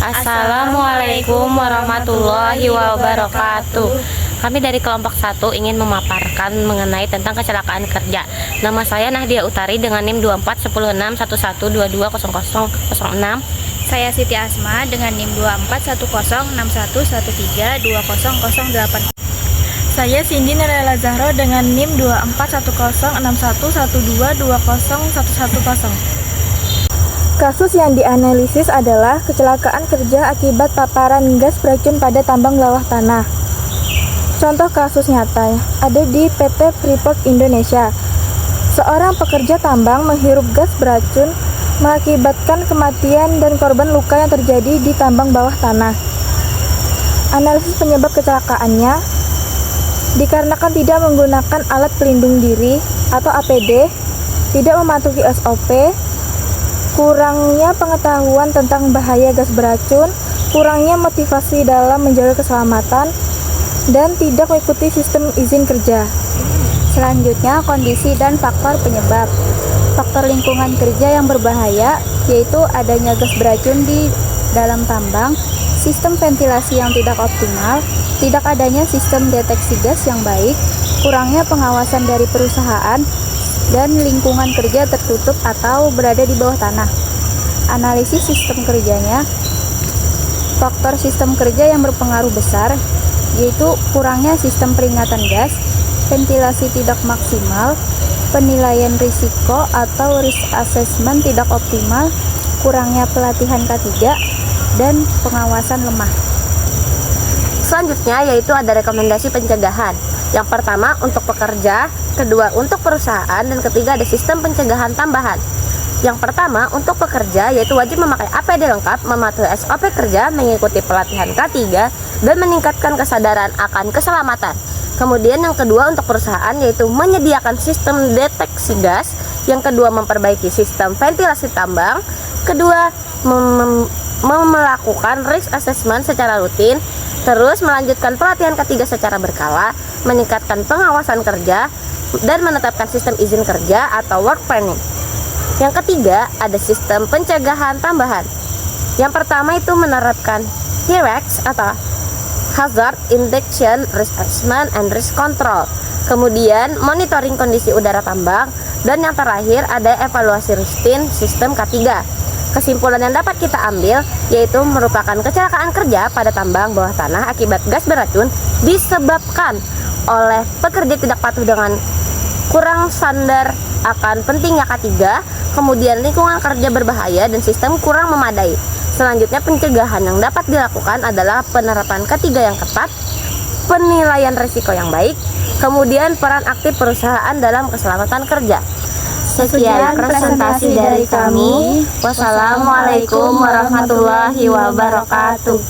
Assalamualaikum warahmatullahi wabarakatuh. Kami dari kelompok 1 ingin memaparkan mengenai tentang kecelakaan kerja. Nama saya Nahdia Utari dengan NIM 241061220006. Saya Siti Asma dengan NIM 241061132008. Saya Cindy Narela Zahro dengan NIM 24106112201110. Kasus yang dianalisis adalah kecelakaan kerja akibat paparan gas beracun pada tambang bawah tanah. Contoh kasus nyata ada di PT Freeport Indonesia. Seorang pekerja tambang menghirup gas beracun mengakibatkan kematian dan korban luka yang terjadi di tambang bawah tanah. Analisis penyebab kecelakaannya dikarenakan tidak menggunakan alat pelindung diri atau APD, tidak mematuhi SOP, kurangnya pengetahuan tentang bahaya gas beracun, kurangnya motivasi dalam menjaga keselamatan, dan tidak mengikuti sistem izin kerja. Selanjutnya, kondisi dan faktor penyebab. Faktor lingkungan kerja yang berbahaya yaitu adanya gas beracun di dalam tambang, sistem ventilasi yang tidak optimal, tidak adanya sistem deteksi gas yang baik, kurangnya pengawasan dari perusahaan, dan lingkungan kerja tertutup atau berada di bawah tanah. Analisis sistem kerjanya. Faktor sistem kerja yang berpengaruh besar yaitu kurangnya sistem peringatan gas, ventilasi tidak maksimal, penilaian risiko atau risk assessment tidak optimal, kurangnya pelatihan K3, dan pengawasan lemah. Selanjutnya yaitu ada rekomendasi pencegahan. Yang pertama untuk pekerja, kedua untuk perusahaan, dan ketiga ada sistem pencegahan tambahan. Yang pertama untuk pekerja yaitu wajib memakai APD lengkap, mematuhi SOP kerja, mengikuti pelatihan K3, dan meningkatkan kesadaran akan keselamatan. Kemudian yang kedua untuk perusahaan yaitu menyediakan sistem deteksi gas. Yang kedua memperbaiki sistem ventilasi tambang. Kedua melakukan risk assessment secara rutin. Terus melanjutkan pelatihan K3 secara berkala, meningkatkan pengawasan kerja, dan menetapkan sistem izin kerja atau work planning. Yang ketiga ada sistem pencegahan tambahan. Yang pertama itu menerapkan HIREX atau Hazard Induction Risk Assessment and Risk Control. Kemudian monitoring kondisi udara tambang, dan yang terakhir ada evaluasi rutin sistem K3. Kesimpulan yang dapat kita ambil yaitu merupakan kecelakaan kerja pada tambang bawah tanah akibat gas beracun disebabkan oleh pekerja tidak patuh dengan kurang sadar akan pentingnya K3, kemudian lingkungan kerja berbahaya dan sistem kurang memadai. Selanjutnya pencegahan yang dapat dilakukan adalah penerapan K3 yang ketat, penilaian risiko yang baik, kemudian peran aktif perusahaan dalam keselamatan kerja. Sekian presentasi dari kami. Wassalamualaikum warahmatullahi wabarakatuh.